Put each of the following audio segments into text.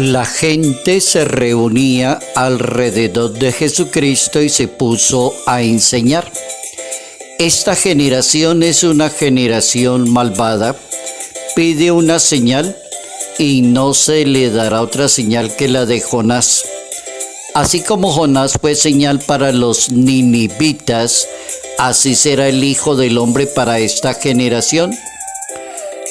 La gente se reunía alrededor de Jesucristo y se puso a enseñar. Esta generación es una generación malvada, pide una señal y no se le dará otra señal que la de Jonás. Así como Jonás fue señal para los ninivitas, así será el Hijo del Hombre para esta generación.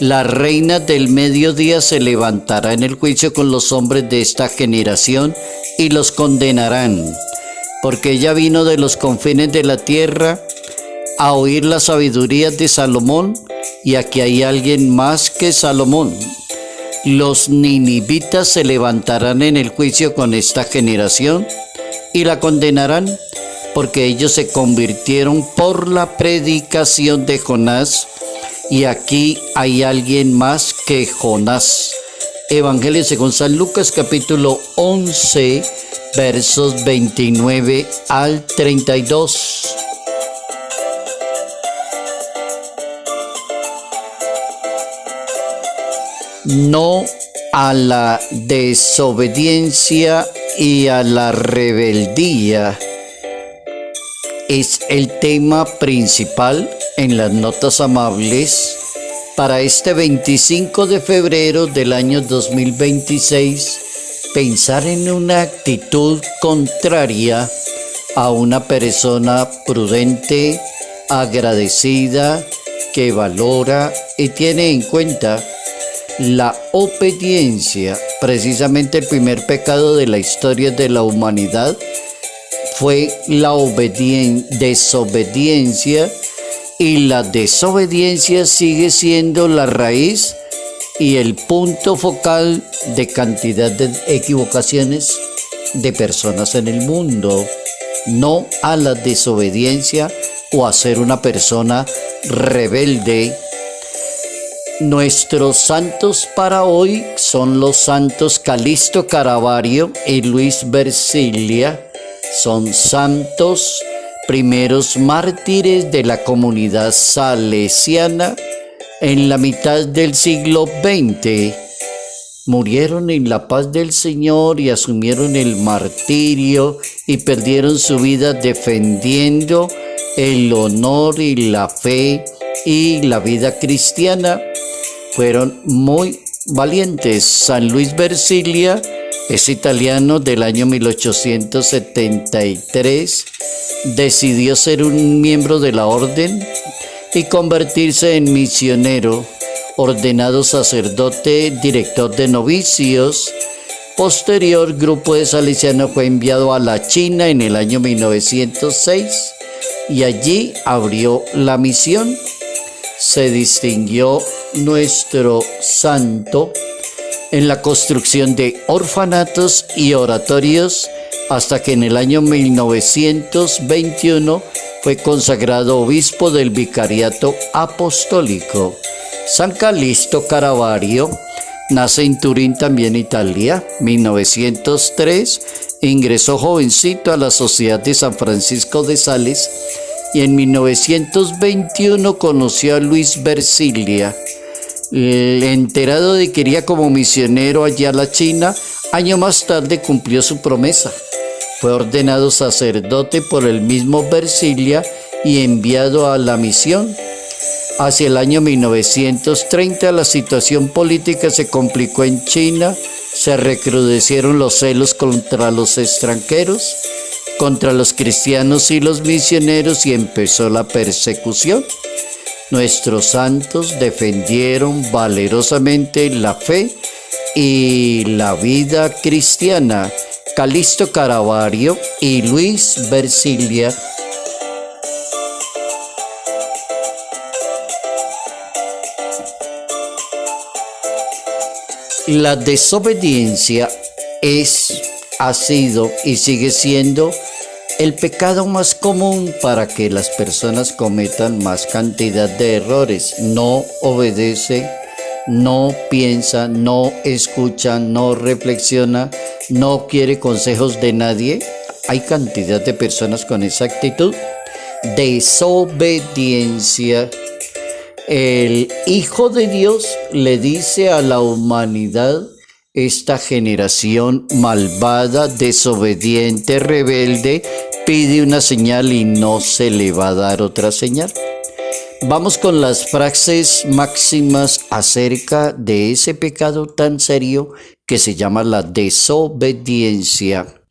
La reina del mediodía se levantará en el juicio con los hombres de esta generación y los condenarán, porque ella vino de los confines de la tierra a oír la sabiduría de Salomón, y aquí hay alguien más que Salomón. Los ninivitas se levantarán en el juicio con esta generación y la condenarán, porque ellos se convirtieron por la predicación de Jonás, y aquí hay alguien más que Jonás. Evangelio según San Lucas, capítulo 11, versos 29 al 32. No a la desobediencia y a la rebeldía es el tema principal en las notas amables para este 25 de febrero del año 2026. Pensar en una actitud contraria a una persona prudente, agradecida, que valora y tiene en cuenta la obediencia. Precisamente el primer pecado de la historia de la humanidad fue la desobediencia, y la desobediencia sigue siendo la raíz y el punto focal de cantidad de equivocaciones de personas en el mundo. No a la desobediencia o a ser una persona rebelde. Nuestros santos para hoy son los santos Calixto Caravaggio y Luis Versilia. Son santos primeros mártires de la comunidad salesiana en la mitad del siglo XX. Murieron en la paz del Señor y asumieron el martirio y perdieron su vida defendiendo el honor y la fe y la vida cristiana. Fueron muy valientes. San Luis Versilia es italiano, del año 1873. Decidió ser un miembro de la orden y convertirse en misionero, ordenado sacerdote, director de novicios. Posterior grupo de salesianos fue enviado a la China en el año 1906 y allí abrió la misión. Se distinguió nuestro santo en la construcción de orfanatos y oratorios, hasta que en el año 1921 fue consagrado obispo del Vicariato Apostólico. San Calixto Caravaggio nace en Turín, también Italia, 1903. Ingresó jovencito a la Sociedad de San Francisco de Sales y en 1921 conoció a Luis Versilia. Enterado de que iría como misionero allá a la China, año más tarde cumplió su promesa. Fue ordenado sacerdote por el mismo Versilia y enviado a la misión. Hacia el año 1930 la situación política se complicó en China, se recrudecieron los celos contra los extranjeros, contra los cristianos y los misioneros, y empezó la persecución. Nuestros santos defendieron valerosamente la fe y la vida cristiana. Calixto Caravaggio y Luis Versilia. La desobediencia ha sido y sigue siendo el pecado más común para que las personas cometan más cantidad de errores. No obedece, no piensa, no escucha, no reflexiona, no quiere consejos de nadie. Hay cantidad de personas con esa actitud. Desobediencia. El Hijo de Dios le dice a la humanidad Esta generación malvada, desobediente, rebelde, pide una señal y no se le va a dar otra señal. Vamos con las frases máximas acerca de ese pecado tan serio que se llama la desobediencia.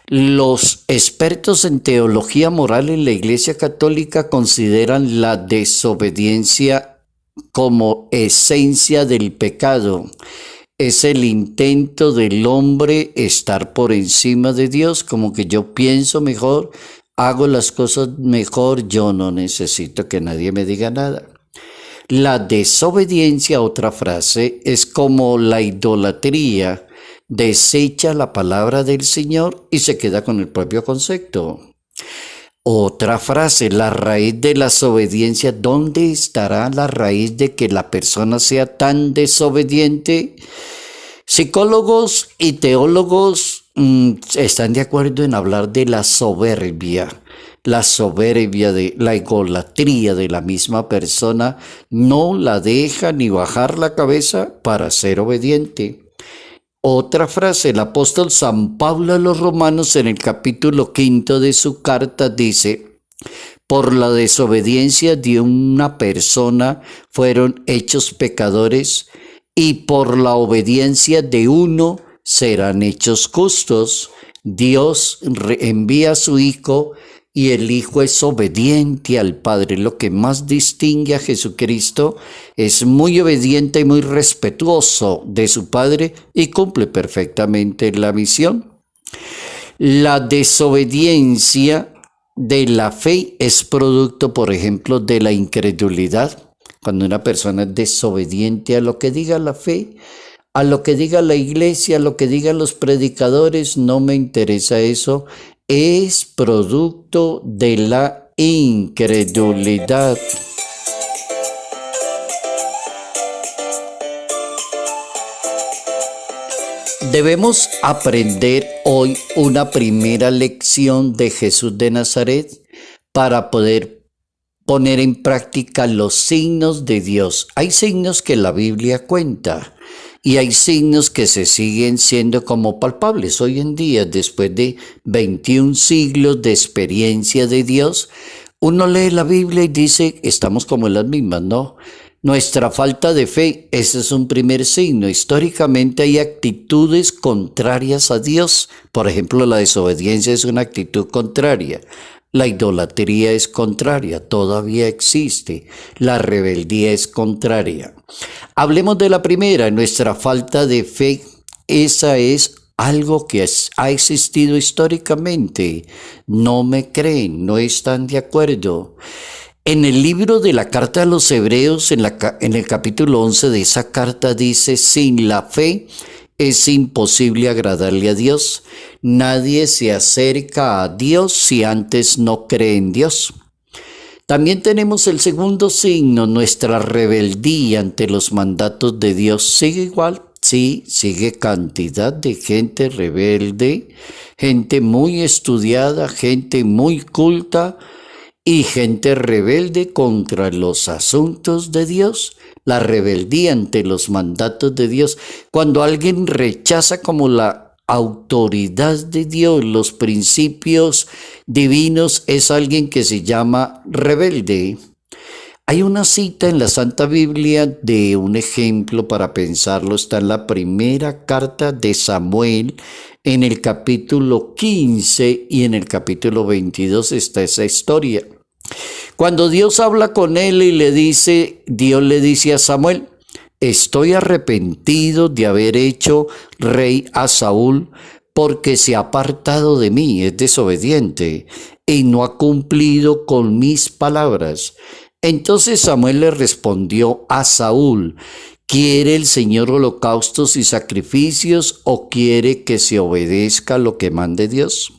Los expertos en teología moral en la Iglesia Católica consideran la desobediencia como esencia del pecado. Es el intento del hombre estar por encima de Dios, como que yo pienso mejor, hago las cosas mejor, yo no necesito que nadie me diga nada. La desobediencia, otra frase, es como la idolatría. Desecha la palabra del Señor y se queda con el propio concepto. Otra frase, la raíz de la desobediencia. ¿Dónde estará la raíz de que la persona sea tan desobediente? Psicólogos y teólogos están de acuerdo en hablar de la soberbia de la idolatría de la misma persona. No la deja ni bajar la cabeza para ser obediente. Otra frase, el apóstol San Pablo a los Romanos en el capítulo 5 de su carta dice: por la desobediencia de una persona fueron hechos pecadores, y por la obediencia de uno serán hechos justos. Dios envía a su Hijo y el Hijo es obediente al Padre. Lo que más distingue a Jesucristo es muy obediente y muy respetuoso de su Padre y cumple perfectamente la misión. La desobediencia de la fe es producto, por ejemplo, de la incredulidad. Cuando una persona es desobediente a lo que diga la fe, a lo que diga la iglesia, a lo que digan los predicadores, no me interesa eso, es producto de la incredulidad. Debemos aprender hoy una primera lección de Jesús de Nazaret para poder poner en práctica los signos de Dios. Hay signos que la Biblia cuenta y hay signos que se siguen siendo como palpables hoy en día. Después de 21 siglos de experiencia de Dios, uno lee la Biblia y dice, estamos como en las mismas, ¿no? Nuestra falta de fe, ese es un primer signo. Históricamente hay actitudes contrarias a Dios. Por ejemplo, la desobediencia es una actitud contraria. La idolatría es contraria, todavía existe. La rebeldía es contraria. Hablemos de la primera, nuestra falta de fe. Esa es algo que ha existido históricamente. No me creen, no están de acuerdo. En el libro de la carta a los Hebreos, en el capítulo 11 de esa carta dice, sin la fe es imposible agradarle a Dios. Nadie se acerca a Dios si antes no cree en Dios. También tenemos el segundo signo, nuestra rebeldía ante los mandatos de Dios. ¿Sigue igual? Sí, sigue cantidad de gente rebelde, gente muy estudiada, gente muy culta y gente rebelde contra los asuntos de Dios. La rebeldía ante los mandatos de Dios. Cuando alguien rechaza como la autoridad de Dios, los principios divinos, es alguien que se llama rebelde. Hay una cita en la Santa Biblia de un ejemplo para pensarlo. Está en la primera carta de Samuel, en el capítulo 15 y en el capítulo 22 está esa historia. Cuando Dios habla con él y Dios le dice a Samuel, estoy arrepentido de haber hecho rey a Saúl porque se ha apartado de mí, es desobediente y no ha cumplido con mis palabras. Entonces Samuel le respondió a Saúl, ¿quiere el Señor holocaustos y sacrificios o quiere que se obedezca lo que mande Dios?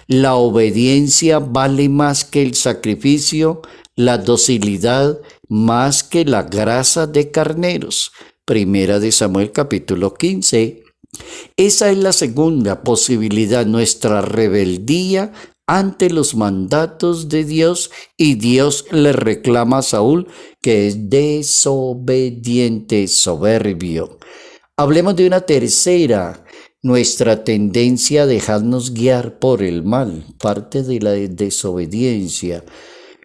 La obediencia vale más que el sacrificio, la docilidad más que la grasa de carneros. Primera de Samuel capítulo 15. Esa es la segunda posibilidad, nuestra rebeldía ante los mandatos de Dios, y Dios le reclama a Saúl que es desobediente, soberbio. Hablemos de una tercera, nuestra tendencia a dejarnos guiar por el mal, parte de la desobediencia.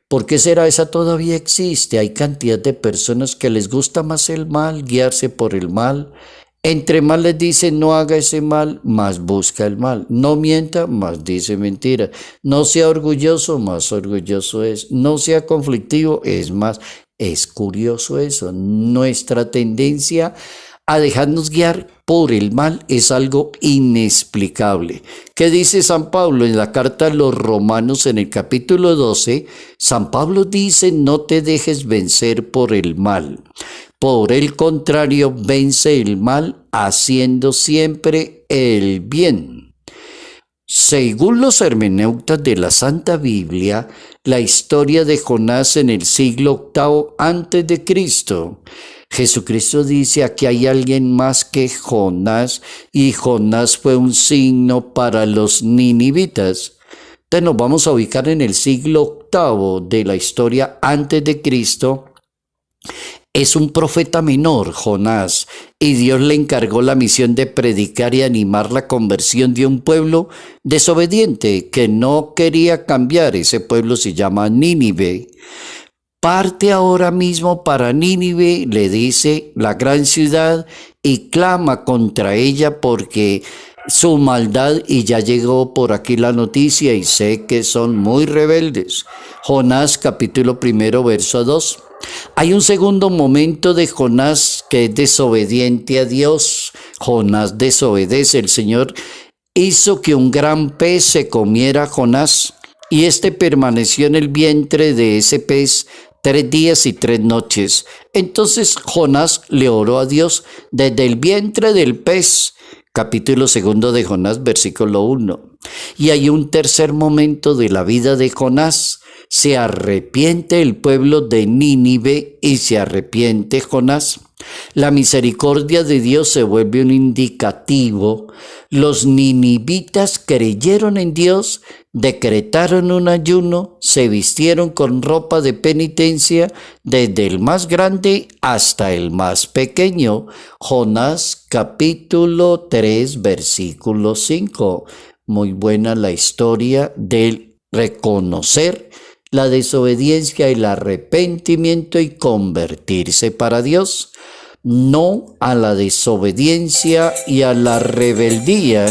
¿Por qué será? Esa todavía existe. Hay cantidad de personas que les gusta más el mal, guiarse por el mal. Entre más les dicen no haga ese mal, más busca el mal. No mienta, más dice mentira. No sea orgulloso, más orgulloso es. No sea conflictivo, es más. Es curioso eso. Nuestra tendencia a dejarnos guiar por el mal es algo inexplicable. ¿Qué dice San Pablo en la carta a los Romanos en el capítulo 12? San Pablo dice, no te dejes vencer por el mal. Por el contrario, vence el mal haciendo siempre el bien. Según los hermeneutas de la Santa Biblia, la historia de Jonás en el siglo VIII antes de Cristo. Jesucristo dice, aquí hay alguien más que Jonás, y Jonás fue un signo para los ninivitas. Entonces nos vamos a ubicar en el siglo VIII de la historia antes de Cristo. Es un profeta menor, Jonás, y Dios le encargó la misión de predicar y animar la conversión de un pueblo desobediente que no quería cambiar. Ese pueblo se llama Nínive. Parte ahora mismo para Nínive, le dice, la gran ciudad, y clama contra ella porque su maldad, y ya llegó por aquí la noticia, y sé que son muy rebeldes. Jonás capítulo 1, verso 2. Hay un segundo momento de Jonás que es desobediente a Dios. Jonás desobedece. El Señor hizo que un gran pez se comiera a Jonás, y éste permaneció en el vientre de ese pez 3 días y 3 noches. Entonces Jonás le oró a Dios desde el vientre del pez. Capítulo 2 de Jonás, versículo 1. Y hay un tercer momento de la vida de Jonás. Se arrepiente el pueblo de Nínive y se arrepiente Jonás. La misericordia de Dios se vuelve un indicativo. Los ninivitas creyeron en Dios, decretaron un ayuno, se vistieron con ropa de penitencia, desde el más grande hasta el más pequeño. Jonás capítulo 3, versículo 5. Muy buena la historia del reconocer la desobediencia, el arrepentimiento y convertirse para Dios. No a la desobediencia y a la rebeldía.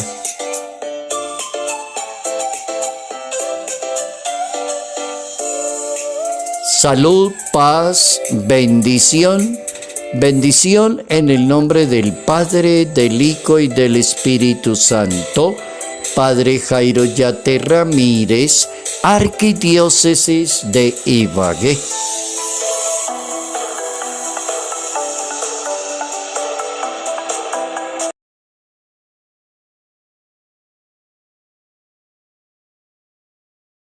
Salud, paz, bendición. Bendición en el nombre del Padre, del Hijo y del Espíritu Santo. Padre Jairo Yate Ramírez, Arquidiócesis de Ibagué.